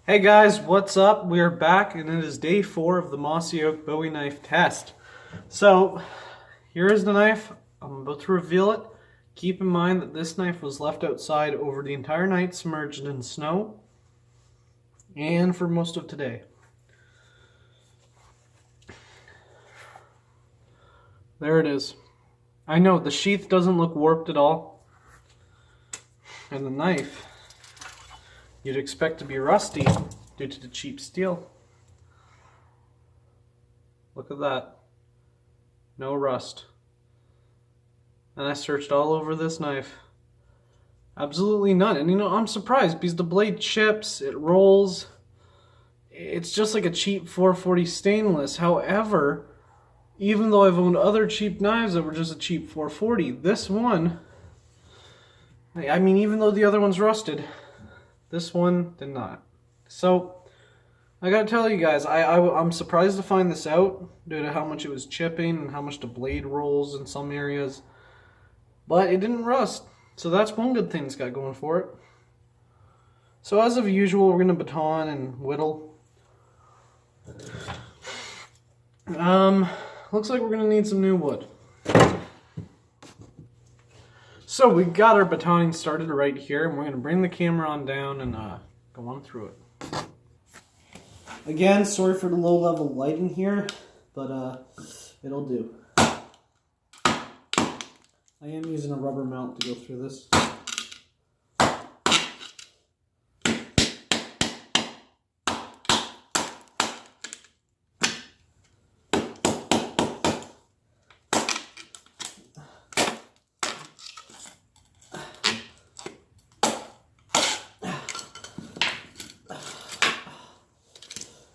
Hey guys, what's up? We are back and it is day 4 of the mossy oak bowie knife test. So, here is the knife. I'm about to reveal it. Keep in mind that this knife was left outside over the entire night submerged in snow and for most of today. There it is. I know the sheath doesn't look warped at all. And the knife you'd expect to be rusty due to the cheap steel. Look at that. No rust. And I searched all over this knife. Absolutely none. And I'm surprised because the blade chips, it rolls. It's just like a cheap 440 stainless. However, even though I've owned other cheap knives that were just a cheap 440, this one, I mean, even though the other one's rusted, this one did not. So, I gotta tell you guys, I'm surprised to find this out due to how much it was chipping and how much the blade rolls in some areas. But it didn't rust, so that's one good thing it's got going for it. So as of usual, we're gonna baton and whittle. Looks like we're gonna need some new wood. So we got our batoning started right here, and we're going to bring the camera on down and go on through it. Again, sorry for the low level lighting here, but it'll do. I am using a rubber mount to go through this.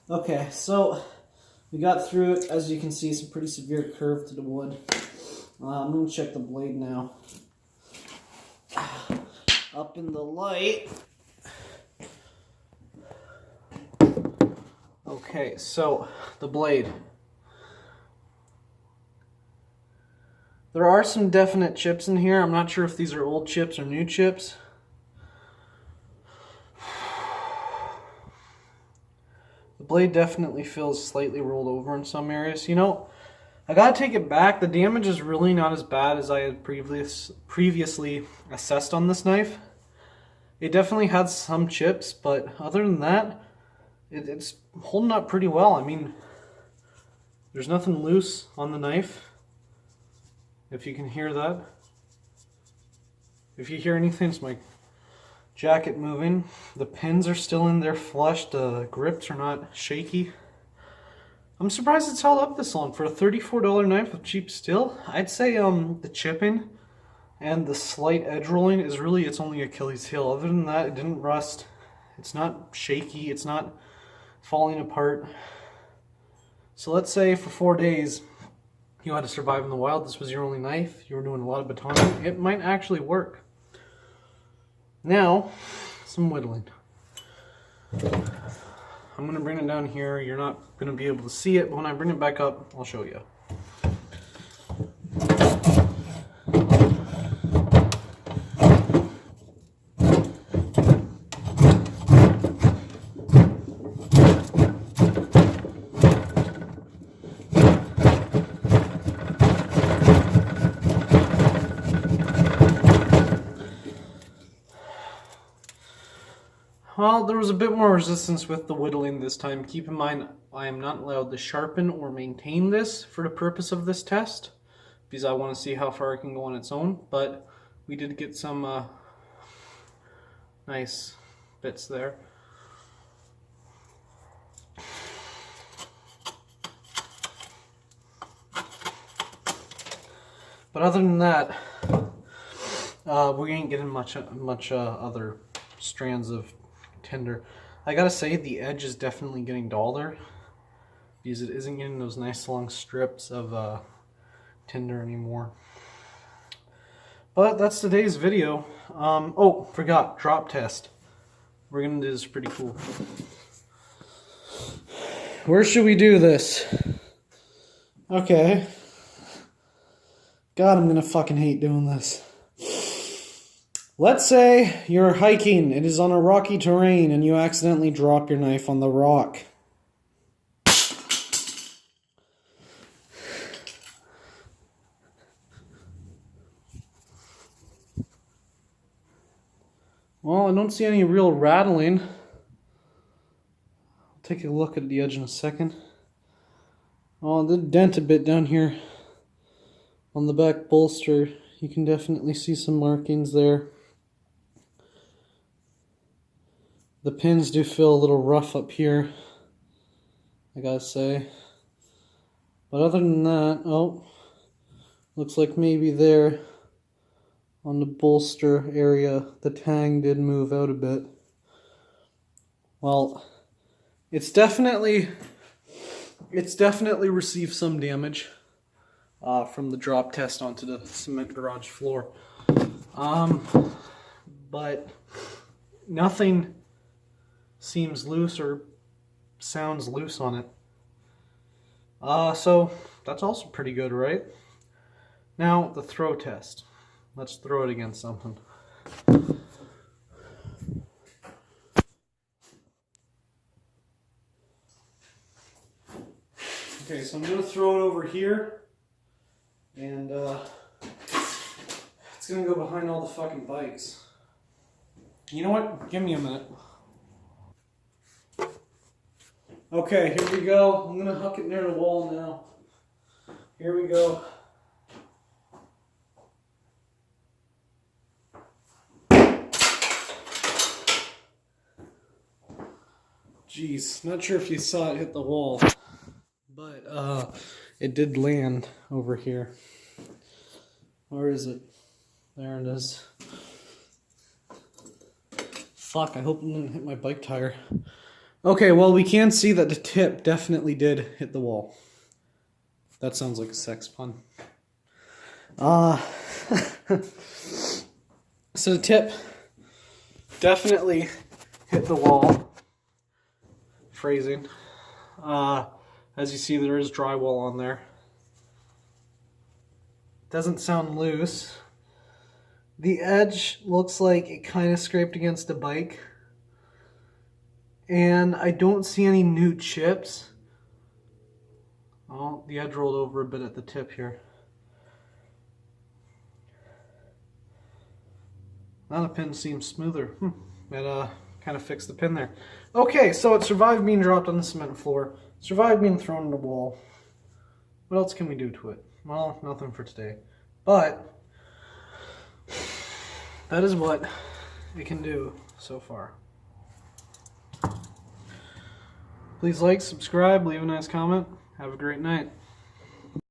Okay, so we got through it. As you can see, some pretty severe curve to the wood. I'm going to check the blade now. Up in the light. Okay, so the blade. There are some definite chips in here. I'm not sure if these are old chips or new chips. The blade definitely feels slightly rolled over in some areas. I gotta take it back. The damage is really not as bad as I had previously assessed on this knife. It definitely had some chips, but other than that, it's holding up pretty well. I mean, there's nothing loose on the knife, if you can hear that. If you hear anything, it's my jacket moving. The pins are still in there flush. The grips are not shaky. I'm surprised it's held up this long for a $34 knife with cheap steel. I'd say the chipping and the slight edge rolling is really its only Achilles heel. Other than that, it didn't rust. It's not shaky. It's not falling apart. So let's say for 4 days you had to survive in the wild. This was your only knife. You were doing a lot of batoning. It might actually work. Now, some whittling. I'm going to bring it down here. You're not going to be able to see it, but when I bring it back up, I'll show you. Well, there was a bit more resistance with the whittling this time. Keep in mind, I am not allowed to sharpen or maintain this for the purpose of this test, because I want to see how far it can go on its own, but we did get some nice bits there. But other than that, we ain't getting much other strands of tinder. I gotta say, the edge is definitely getting duller because it isn't getting those nice long strips of tinder anymore. But that's today's video. Oh, forgot, drop test. We're gonna do this pretty cool. Where should we do this? Okay. God, I'm gonna fucking hate doing this. Let's say you're hiking, it is on a rocky terrain, and you accidentally drop your knife on the rock. Well, I don't see any real rattling. I'll take a look at the edge in a second. Oh, the dent a bit down here on the back bolster. You can definitely see some markings there. The pins do feel a little rough up here, I gotta say. But other than that, oh, looks like maybe there on the bolster area, the tang did move out a bit. Well, it's definitely received some damage from the drop test onto the cement garage floor. But nothing seems loose or sounds loose on it. So that's also pretty good, right? Now the throw test. Let's throw it against something. Okay, so I'm going to throw it over here, and it's going to go behind all the fucking bikes. You know what? Give me a minute. Okay, here we go. I'm going to hook it near the wall now. Here we go. Jeez, not sure if you saw it hit the wall, but it did land over here. Where is it? There it is. Fuck, I hope it didn't hit my bike tire. Okay, well, we can see that the tip definitely did hit the wall. That sounds like a sex pun. So the tip definitely hit the wall. Phrasing. As you see, there is drywall on there. Doesn't sound loose. The edge looks like it kind of scraped against the bike. And I don't see any new chips. Oh, the edge rolled over a bit at the tip here. Now the pin seems smoother. It kind of fixed the pin there. Okay, so it survived being dropped on the cement floor. Survived being thrown on the wall. What else can we do to it? Well, nothing for today. But that is what it can do so far. Please like, subscribe, leave a nice comment. Have a great night.